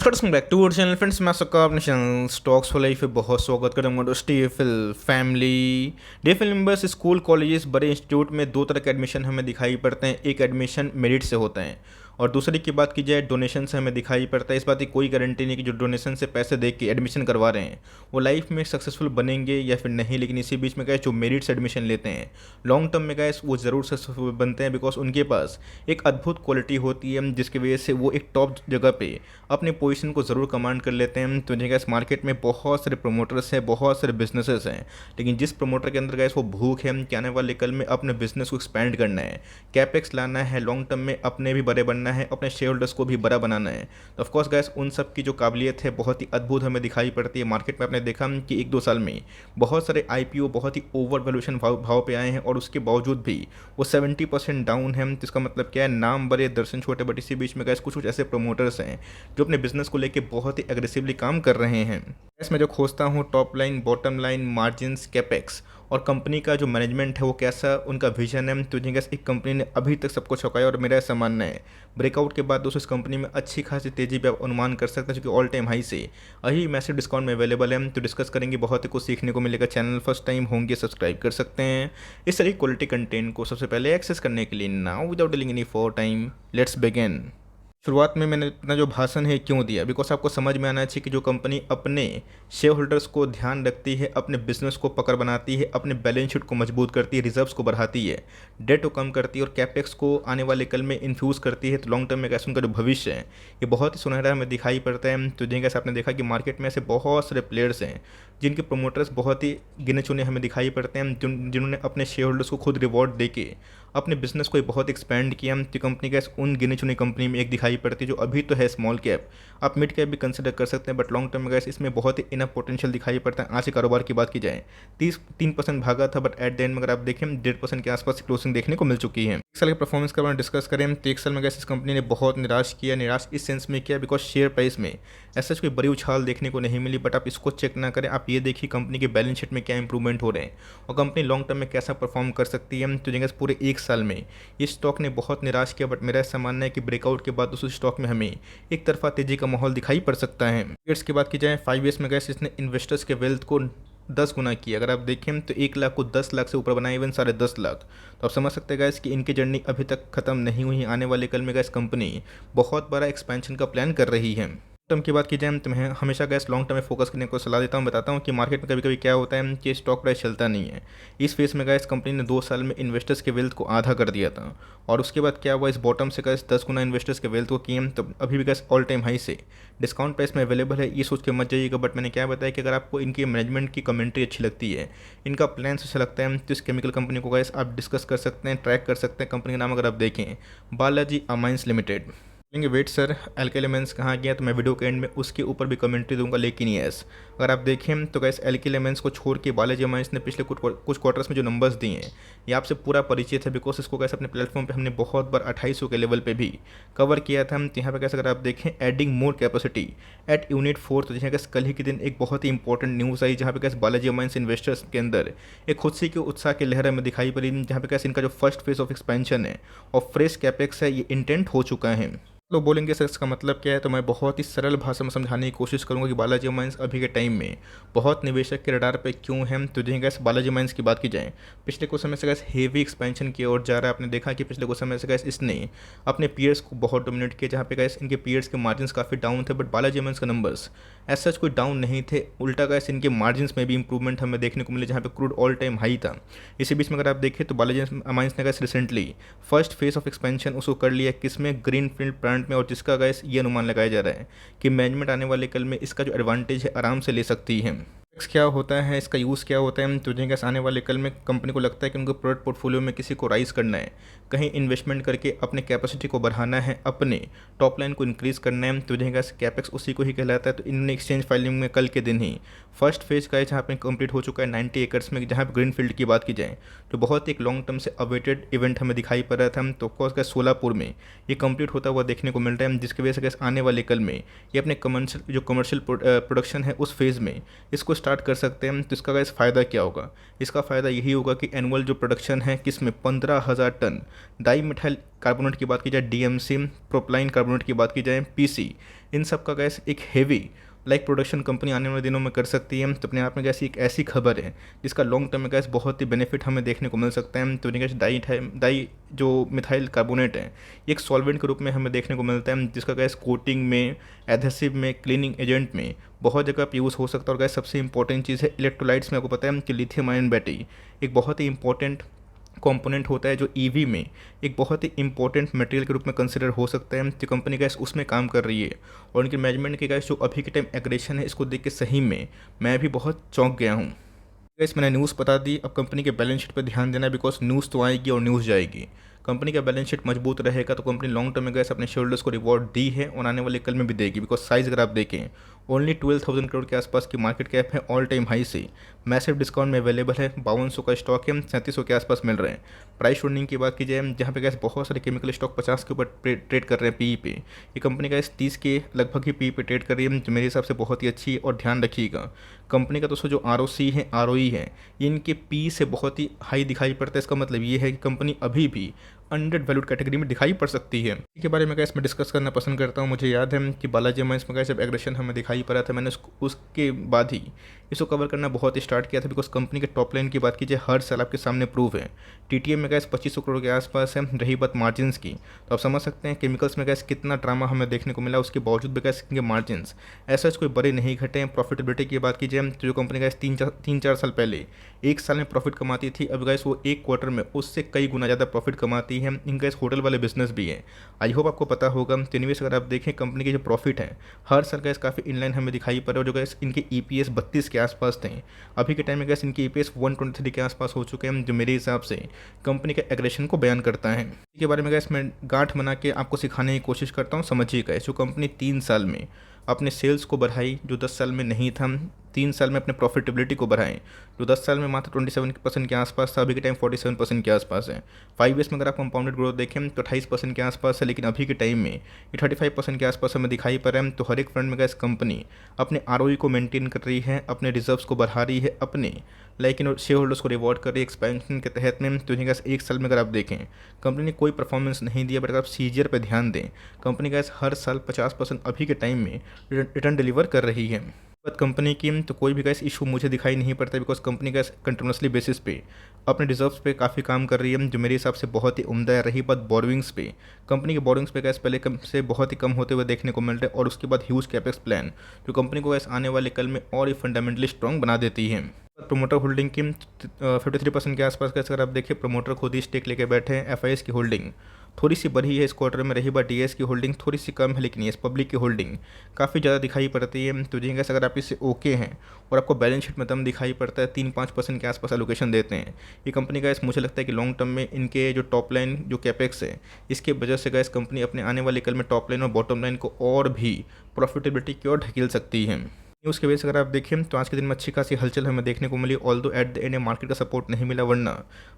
Welcome back to our channel friends. मैं सबका अपने चैनल स्टॉक्स फॉर लाइफ पे बहुत स्वागत करूँगा दोस्तों। DFL family DFL members school colleges बड़े इंस्टीट्यूट में दो तरह के एडमिशन हमें दिखाई पड़ते हैं। एक एडमिशन मेरिट से होता है और दूसरी की बात की जाए डोनेशन से हमें दिखाई पड़ता है। इस बात की कोई गारंटी नहीं कि जो डोनेशन से पैसे दे के एडमिशन करवा रहे हैं वो लाइफ में सक्सेसफुल बनेंगे या फिर नहीं। लेकिन इसी बीच में गए जो मेरिट से एडमिशन लेते हैं लॉन्ग टर्म में गए वो ज़रूर सक्सेसफुल बनते हैं, बिकॉज उनके पास एक अद्भुत क्वालिटी होती है जिसकी वजह से वो एक टॉप जगह पे अपने पोजीशन को ज़रूर कमांड कर लेते हैं। तो जगह इस मार्केट में बहुत सारे प्रोमोटर्स हैं, बहुत सारे बिजनेसेस हैं, लेकिन जिस प्रोमोटर के अंदर गए वो भूख है कि आने वाले कल में अपने बिजनेस को एक्सपेंड करना है, कैपेक्स लाना है, लॉन्ग टर्म में अपने भी बड़े बनना है, अपने शेयर होल्डर्स को भी बड़ा बनाना है। तो ऑफकोर्स गैस उन सब की जो काबिलियत है बहुत ही अद्भुत हमें दिखाई पड़ती है मार्केट में। आपने देखा कि 1-2 साल में बहुत सारे आईपीओ बहुत ही ओवर वैल्यूएशन भाव पे आए हैं और उसके बावजूद भी वो 70% डाउन है। तो इसका मतलब क्या है, नाम बड़े दर्शन छोटे, बट इसी बीच में गैस कुछ ऐसे प्रोमोटर्स हैं जो अपने बिजनेस को लेके बहुत ही एग्रेसिवली काम कर रहे हैं। इसमें जो खोजता हूँ top line, bottom line, margins, capex और कंपनी का जो मैनेजमेंट है वो कैसा उनका विजन है। तो गैस एक कंपनी ने अभी तक सबको चौंकाया और मेरा ऐसा मानना है ब्रेकआउट के बाद दोस्तों इस कंपनी में अच्छी खासी तेजी पे आप अनुमान कर सकते हैं, क्योंकि ऑल टाइम हाई से अभी मैसिव डिस्काउंट में अवेलेबल है। तो डिस्कस करेंगे, बहुत ही कुछ सीखने को मिलेगा। चैनल फर्स्ट टाइम होंगे सब्सक्राइब कर सकते हैं इस तरह क्वालिटी कंटेंट को सबसे पहले एक्सेस करने के लिए। Now without dealing any for time let's begin. शुरुआत में मैंने इतना जो भाषण है क्यों दिया, बिकॉज आपको समझ में आना चाहिए कि जो कंपनी अपने शेयर होल्डर्स को ध्यान रखती है, अपने बिजनेस को पकड़ बनाती है, अपने बैलेंस शीट को मजबूत करती है, रिजर्व्स को बढ़ाती है, डेट को कम करती है और कैपेक्स को आने वाले कल में इन्फ्यूज़ करती है, तो लॉन्ग टर्म में कैसे उनका जो भविष्य है ये बहुत ही सुनहरा हमें दिखाई पड़ता है। तो जैसे आपने देखा कि मार्केट में ऐसे बहुत सारे प्लेयर्स हैं जिनके प्रोमोटर्स बहुत ही गिने चुने हमें दिखाई पड़ते हैं, जिन्होंने अपने शेयर होल्डर्स को खुद रिवॉर्ड देके अपने बिजनेस को बहुत एक्सपेंड किया। तो कंपनी का उन गिने चुने कंपनी में एक दिखाई पड़ती है जो अभी तो है स्मॉल कैप, आप मिड कैप भी कंसिडर कर सकते हैं, बट लॉन्ग टर्म में गैस इसमें बहुत ही इनफ पोटेंशियल दिखाई पड़ता है। आज के कारोबार की बात की जाए 3% भागा था, बट एट द एंड में अगर आप देखें 1.5% के आसपास क्लोजिंग देखने को मिल चुकी है। एक साल के परफॉर्मेंस का बारे में डिस्कस करें तो एक साल में गैस इस कंपनी ने बहुत निराश किया। निराश इस सेंस में किया बिकॉज शेयर प्राइस में ऐसा कोई बड़ी उछाल देखने को नहीं मिली, बट आप इसको चेक ना करें, आप ये देखिए कंपनी के बैलेंस शीट में क्या इंप्रूवमेंट हो रहे हैं और कंपनी लॉन्ग टर्म में कैसा परफॉर्म कर सकती है। तो जगह पूरे एक साल में इस स्टॉक ने बहुत निराश किया, बट मेरा ऐसा मानना है कि ब्रेकआउट के बाद उस स्टॉक में हमें एक तरफा तेजी का माहौल दिखाई पड़ सकता है। ईयर्स की बात की जाए 5 ईयर्स में गैस इसने इन्वेस्टर्स के वेल्थ को 10 गुना किया। अगर आप देखें तो 1 लाख को 10 लाख से ऊपर बनाए, इवन 10.5 लाख। तो आप समझ सकते हैं गैस कि इनकी जर्नी अभी तक खत्म नहीं हुई। आने वाले कल में गैस कंपनी बहुत बड़ा एक्सपेंशन का प्लान कर रही है। टर्म की बात की जाए तो मैं हमेशा गैस लॉन्ग टर्म में फोकस करने को सलाह देता हूँ। बताता हूँ कि मार्केट में कभी कभी क्या होता है कि स्टॉक प्राइस चलता नहीं है। इस फेस में गैस कंपनी ने 2 साल में इन्वेस्टर्स के वेल्थ को आधा कर दिया था और उसके बाद क्या हुआ, इस बॉटम से गैस 10 गुना इन्वेस्टर्स के वेल्थ को किए। तो अभी भी गैस ऑल टाइम हाई से डिस्काउंट प्राइस में अवेलेबल है, ये सोच के मत जाइएगा। बट मैंने क्या बताया कि अगर आपको इनकी मैनेजमेंट की कमेंट्री अच्छी लगती है, इनका प्लान अच्छा लगता है, तो इस केमिकल कंपनी को गैस आप डिस्कस कर सकते हैं, ट्रैक कर सकते हैं। कंपनी का नाम अगर आप देखें बालाजी अमाइंस लिमिटेड। लेंगे वेट सर एल्के एलिमेंट्स कहाँ गया, तो मैं वीडियो के एंड में उसके ऊपर भी कमेंट्री दूंगा। लेकिन यस, अगर आप देखें तो गैस एल्के एलिमेंट्स को छोड़ के बालाजी अमाइंस ने पिछले कुछ क्वार्टर्स में जो नंबर्स दिए हैं ये आपसे पूरा परिचित है, बिकॉज इसको गैस अपने प्लेटफॉर्म पे हमने बहुत बार 2800 के लेवल पे भी कवर किया था। तो यहाँ पे कैसे अगर आप देखें adding more capacity eight unit 4, तो जहाँ गैस कल ही के दिन एक बहुत ही इंपॉर्टेंट न्यूज़ आई जहाँ पे गैस बालाजी अमाइंस इन्वेस्टर्स के अंदर एक खुद से के उत्साह की लहर में दिखाई पड़ी, जहाँ पे गैस इनका जो फर्स्ट फेज ऑफ एक्सपेंशन है और फ्रेश कैपेक्स है ये इंटेंट हो चुका है। लोग बोलेंगे सर इसका मतलब क्या है, तो मैं बहुत ही सरल भाषा में समझाने की कोशिश करूंगा कि बालाजी माइंस अभी के टाइम में बहुत निवेशक के रडार पे क्यों है। तो जैसे गैस बालाजी माइंस की बात की जाए पिछले कुछ समय से गैस हेवी एक्सपेंशन की ओर जा रहा है। आपने देखा कि पिछले कुछ समय से गैस इसने अपने पीयर्स को बहुत डोमिनेट किया, जहाँ पे गैस इनके पीयर्स के मार्जिन काफ़ी डाउन थे, बट बालाजी माइंस के नंबर्स एज सच कोई डाउन नहीं थे, उल्टा गैस इनके मार्जिन में भी इंप्रूवमेंट हमें देखने को मिले, जहाँ पे क्रूड ऑल टाइम हाई था। इसी बीच में अगर आप देखें तो बालाजी माइंस ने gas recently first phase of expansion उसको कर लिया किसमें, ग्रीन फील्ड प्लांट में, और जिसका गैस ये अनुमान लगाया जा रहा है कि मैनेजमेंट आने वाले कल में इसका जो एडवांटेज है आराम से ले सकती है। क्या होता है, इसका यूज़ क्या होता है, तो जैसे आने वाले कल में कंपनी को लगता है कि उनको प्रोडक्ट पोर्टफोलियो में किसी को राइज करना है, कहीं इन्वेस्टमेंट करके अपने कैपेसिटी को बढ़ाना है, अपने टॉप लाइन को इंक्रीज़ करना है, तो जैसे कैपेक्स उसी को ही कहलाता है। तो इन्होंने एक्सचेंज फाइलिंग में कल के दिन ही फर्स्ट फेज का है जहाँ पे कंप्लीट हो चुका है 90 एकर्स में। जहाँ पर ग्रीन फील्ड की बात की जाए तो बहुत एक लॉन्ग टर्म से अवेटेड इवेंट हमें दिखाई पड़ रहा था। तो ऑफकोर्स का सोलापुर में ये कंप्लीट होता हुआ देखने को मिल रहा है, जिसकी वजह से आने वाले कल में ये अपने कमर्शियल प्रोडक्शन है उस फेज़ में इसको स्टार्ट कर सकते हैं तो इसका गैस फ़ायदा क्या होगा। इसका फ़ायदा यही होगा कि एनुअल जो प्रोडक्शन है किसमें 15,000 टन डाई मिथाइल कार्बोनेट की बात की जाए, डीएमसी, प्रोपलाइन कार्बोनेट की बात की जाए, पीसी, इन सब का गैस एक हेवी प्रोडक्शन कंपनी आने वाले दिनों में कर सकती है। तो अपने आप में गैस एक ऐसी खबर है जिसका लॉन्ग टर्म में गैस बहुत ही बेनिफिट हमें देखने को मिल सकता है। तो गैस डाई जो मिथाइल कार्बोनेट है ये एक सॉल्वेंट के रूप में हमें देखने को मिलता है, जिसका गैस कोटिंग में, एडहेसिव में, क्लीनिंग एजेंट में बहुत जगह पे यूज़ हो सकता है। और गैस सबसे इंपॉर्टेंट चीज़ है इलेक्ट्रोलाइट्स में। आपको पता है कि लिथियम आयन बैटरी एक बहुत ही इंपॉर्टेंट कंपोनेंट होता है जो ईवी में एक बहुत ही इंपॉर्टेंट मटेरियल के रूप में कंसिडर हो सकता है। तो कंपनी गैस उसमें काम कर रही है और उनकी मैनेजमेंट की गैस जो अभी के टाइम एग्रेशन है इसको देख के सही में मैं भी बहुत चौंक गया हूँ। गैस मैंने न्यूज़ बता दी, अब कंपनी के बैलेंस शीट पर ध्यान देना, बिकॉज न्यूज़ तो आएगी और न्यूज़ जाएगी। कंपनी का बैलेंस शीट मजबूत रहेगा तो कंपनी लॉन्ग टर्म में गैस अपने शेयर होल्डर्स को रिवॉर्ड दी है और आने वाले कल में भी देगी। बिकॉज साइज़ अगर आप देखें ओनली 12,000 करोड़ के आसपास की मार्केट कैप है, ऑल टाइम हाई से मैसिव डिस्काउंट में अवेलेबल है। 5200 का स्टॉक है, 3700 के आसपास मिल रहे हैं। प्राइस होल्डिंग की बात की जाए जहाँ पे गैस बहुत सारे केमिकल स्टॉक 50 के ऊपर ट्रेड कर रहे हैं पी पे, ये कंपनी का इस 30 के लगभग ही पी पे ट्रेड कर रही है, जो मेरे हिसाब से बहुत ही अच्छी है। और ध्यान रखिएगा कंपनी का दोस्तों जो ROC है, ROE है, ये इनके पी से बहुत ही हाई दिखाई पड़ता है। इसका मतलब ये है कि कंपनी अभी भी अंडर वैल्यूड कैटेगरी में दिखाई पड़ सकती है। इसके बारे में गैस मैं डिस्कस करना पसंद करता हूँ। मुझे याद है कि बालाजी एमाइंस में गैस जब एग्रेशन हमें दिखाई पड़ा था, मैंने उसके बाद ही इसको कवर करना बहुत ही स्टार्ट किया था। बिकॉज कंपनी के टॉप लाइन की बात कीजिए हर साल आपके सामने प्रूव है। TTM में गैस 2500 करोड़ के आसपास है। रही बात मार्जिन की तो आप समझ सकते हैं केमिकल्स में गैस कितना ड्रामा हमें देखने को मिला, उसके बावजूद भी गैस इनके मार्जिन ऐसा कोई बड़े नहीं घटे हैं। प्रॉफिटेबिलिटी की बात कीजिए तो जो कंपनी गैस 3-4 साल पहले एक साल में प्रॉफिट कमाती थी, अब गैस वो एक क्वार्टर में उससे कई गुना ज़्यादा प्रॉफिट कमाती है। इनका गैस होटल वाले बिजनेस भी है, आई होप आपको पता होगा। तो एनीवेज अगर आप देखें कंपनी के जो प्रॉफिट है हर साल गैस काफ़ी इनलाइन हमें दिखाई पड़ रहा है। जो गैस इनके EPS 32 के आसपास थे, अभी के टाइम में गैस इनके EPS 123 के आसपास हो चुके हैं, जो मेरे हिसाब से कंपनी के एग्रेशन को बयान करता है। इसके बारे में गैस मैं गांठ बना के आपको सिखाने की कोशिश करता हूँ। समझिए गैस जो कंपनी 3 साल में अपने सेल्स को बढ़ाई जो 10 साल में नहीं था, 3 साल में अपने प्रॉफिटेबिलिटी को बढ़ाएं जो 10 साल में मात्र 27% के आसपास था, अभी के टाइम 47% के आसपास है। 5 ईयर्स में अगर आप कंपाउंडेड ग्रोथ देखें तो 28% के आसपास है, लेकिन अभी के टाइम में ये 35% के आसपास हमें दिखाई पड़ रहा है। तो हर एक फ्रंट में गैस कंपनी अपने ROE को मेंटेन कर रही है, अपने रिजर्व्स को बढ़ा रही है, अपने शेयर होल्डर्स को रिवॉर्ड कर रही है एक्सपेंशन के तहत में। तो गैस एक साल में अगर आप देखें कंपनी ने कोई परफॉर्मेंस नहीं दिया, बट अगर आप CAGR पर ध्यान दें कंपनी गैस हर साल 50% अभी के टाइम में रिटर्न डिलीवर कर रही है। बात कंपनी की तो कोई भी गैस इशू मुझे दिखाई नहीं पड़ता, because company gas continuously basis पे अपने रिजर्व्स पे काफ़ी काम कर रही है, जो मेरे हिसाब से बहुत ही उम्दा है। रही बात बोरोइंग्स पे, कंपनी के बोरोइंग्स पे गैस पहले कम से बहुत ही कम होते हुए देखने को मिल रहे हैं, और उसके बाद ह्यूज कैपेक्स प्लान जो कंपनी को गैस आने वाले कल में और ही फंडामेंटली स्ट्रॉन्ग बना देती है। प्रोमोटर होल्डिंग की 53% के आसपास गैस अगर आप देखिए प्रोमोटर खुद ही स्टेक लेके बैठे हैं। FIS की होल्डिंग थोड़ी सी बढ़ी है इस क्वार्टर में। रही बात DS की होल्डिंग थोड़ी सी कम है, लेकिन ये पब्लिक की होल्डिंग काफ़ी ज़्यादा दिखाई पड़ती है। तो जी गैस अगर आप इससे ओके हैं और आपको बैलेंस शीट में दम दिखाई पड़ता है, 3-5% के आसपास एलोकेशन देते हैं, ये कंपनी का मुझे लगता है कि लॉन्ग टर्म में इनके जो टॉप लाइन जो कैपेक्स है इसके वजह से गैस कंपनी अपने आने वाले कल में टॉप लाइन और बॉटम लाइन को और भी प्रॉफिटेबिलिटी की ओर ढकेल सकती है। न्यूज़ के बेस अगर आप देखें तो आज के दिन में अच्छी खासी हलचल हमें देखने को मिली, although at the end market का सपोर्ट नहीं मिला, वरना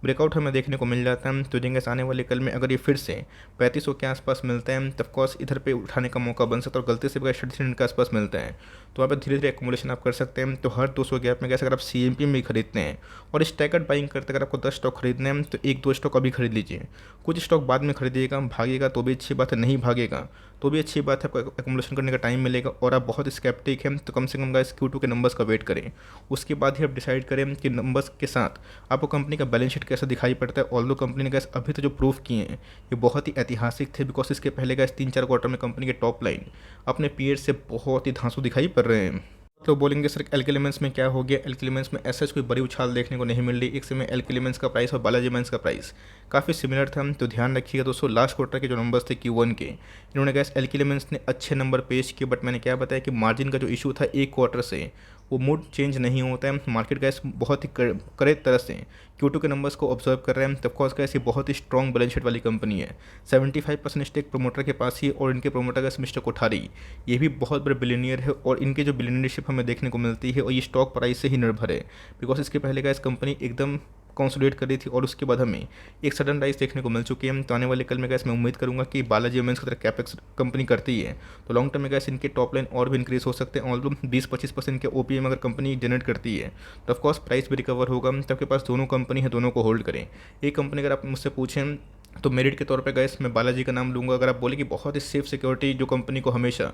ब्रेकआउट हमें देखने को मिल जाता है। तो जिंगस आने वाले कल में अगर ये फिर से 3500 के आसपास मिलता है तब कोर्स इधर पे उठाने का मौका बन सकता है, और गलती से अगर 33 के आसपास मिलता है तो वहाँ पर धीरे धीरे एक्मुलेशन आप कर सकते हैं। तो हर 200 गैप में कैसे अगर आप CMP में खरीदते हैं और स्टैगर्ड बाइंग करते अगर आपको 10 स्टॉक खरीदने हैं तो 1-2 स्टॉक अभी खरीद लीजिए, कुछ स्टॉक बाद में खरीदिएगा। भागेगा तो भी अच्छी बात है, नहीं भागेगा तो भी अच्छी बात है, आपको एक्मुलेशन करने का टाइम मिलेगा। और आप बहुत स्केप्टिक हैं तो कम से कम गाइस Q2 के नंबर्स का वेट करें, उसके बाद ही आप डिसाइड करें कि नंबर्स के साथ आपको कंपनी का बैलेंस शीट कैसा दिखाई पड़ता है। ऑल्दो कंपनी ने गैस अभी तो जो प्रूफ किए हैं ये बहुत ही ऐतिहासिक थे, बिकॉज इसके पहले गैस 3-4 क्वार्टर में कंपनी के टॉप लाइन अपने पीयर से बहुत ही धांसू दिखाई पड़ रहे हैं। तो बोलेंगे सर एल्के एलिमेंट्स में क्या हो गया, एल्के एलिमेंट्स में ऐसा कोई बड़ी उछाल देखने को नहीं मिल रही। एक समय एल्के एलिमेंट्स का प्राइस और बालाजी एमाइंस का प्राइस काफ़ी सिमिलर था। तो ध्यान रखिएगा दोस्तों लास्ट क्वार्टर के जो नंबर्स थे Q1 के, इन्होंने गैस एल्के एलिमेंट्स ने अच्छे नंबर पेश किए, बट मैंने क्या बताया कि मार्जिन का जो इशू था एक क्वार्टर से वो मूड चेंज नहीं होता है। मार्केट गैस बहुत ही करेक्ट तरह से Q2 के नंबर्स को ऑब्जर्व कर रहे हैं। तब कोर्स गैस ये बहुत ही स्ट्रॉन्ग बैलेंस शीट वाली कंपनी है। 75% स्टेक प्रोमोटर के पास ही, और इनके प्रोमोटर गैस मिस्टर कोठारी ये भी बहुत बड़े बिलियनियर है, और इनके जो बिलियनियरशिप हमें देखने को मिलती है और ये स्टॉक प्राइस से ही निर्भर है, बिकॉज इसके पहले गैस कंपनी एकदम कंसोलिडेट कर रही थी और उसके बाद हमें एक सडन राइज देखने को मिल चुकी है। तो आने वाले कल में गैस मैं उम्मीद करूँगा कि बालाजी वुमेन्स की तरह कैपेक्स कंपनी करती है तो लॉन्ग टर्म में गैस इनके टॉप लाइन और भी इंक्रीज हो सकते हैं। ऑलरेडी 20-25% के ओपीएम अगर कंपनी जनरेट करती है तो ऑफकोर्स प्राइस भी रिकवर होगा। तो आपके पास दोनों कंपनी है, दोनों को होल्ड करें। एक कंपनी अगर आप मुझसे पूछें तो मेरिट के तौर पे गैस मैं बालाजी का नाम लूँगा। अगर आप बोले कि बहुत ही सेफ सिक्योरिटी जो कंपनी को हमेशा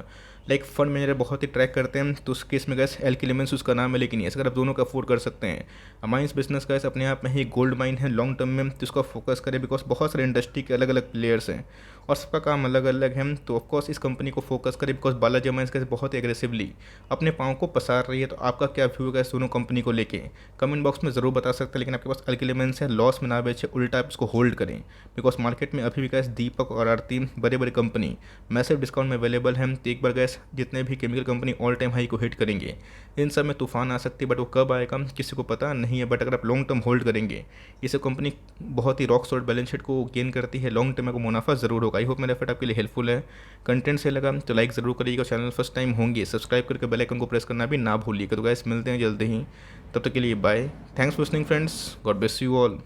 लाइक फंड मैनेजर बहुत ही ट्रैक करते हैं तो उस केस में गैस एल्केन लिमिटेड उसका नाम है। लेकिन ये अगर आप दोनों का अफोर्ड कर सकते हैं, अमाइंस बिजनेस गैस अपने आप में ही गोल्ड माइन है लॉन्ग टर्म में, तो इसका फोकस करें बिकॉज बहुत सारे इंडस्ट्री के अलग अलग प्लेयर्स हैं और सबका काम अलग अलग है। तो ऑफकोर्स इस कंपनी को फोकस करें बिकॉज बालाजी अमाइंस गैस बहुत ही एग्रेसिवली अपने पाँव को पसार रही है। तो आपका क्या व्यू है इस दोनों कंपनी को लेके कमेंट बॉक्स में ज़रूर बता सकते हैं। लेकिन आपके पास एल्केन लिमिटेड है, लॉस में ना बेचे, उल्टा आप इसको होल्ड करें बिकॉज मार्केट में अभी भी गैस दीपक और आरती बड़े बड़े कंपनी मैसिव डिस्काउंट में अवेलेबल हैं। तो एक बार गैस जितने भी chemical company all time high को हिट करेंगे इन सब में तूफान आ सकती है, बट वो कब आएगा किसी को पता नहीं है। बट अगर आप लॉन्ग टर्म होल्ड करेंगे ये सब कंपनी बहुत ही रॉक सॉल्ड बैलेंस शीट को गेन करती है, लॉन्ग टर्म में को मुनाफा ज़रूर होगा। आई होप मेरा एफर्ट आपके लिए हेल्पफुल है। कंटेंट से लगा तो लाइक ज़रूर करिएगा, चैनल फर्स्ट टाइम होंगे सब्सक्राइब करके बेल आइकन को प्रेस करना भी ना भूलिएगा। तो गैस मिलते हैं जल्दी ही, तब तक के लिए bye. Thanks for listening friends, God bless you all.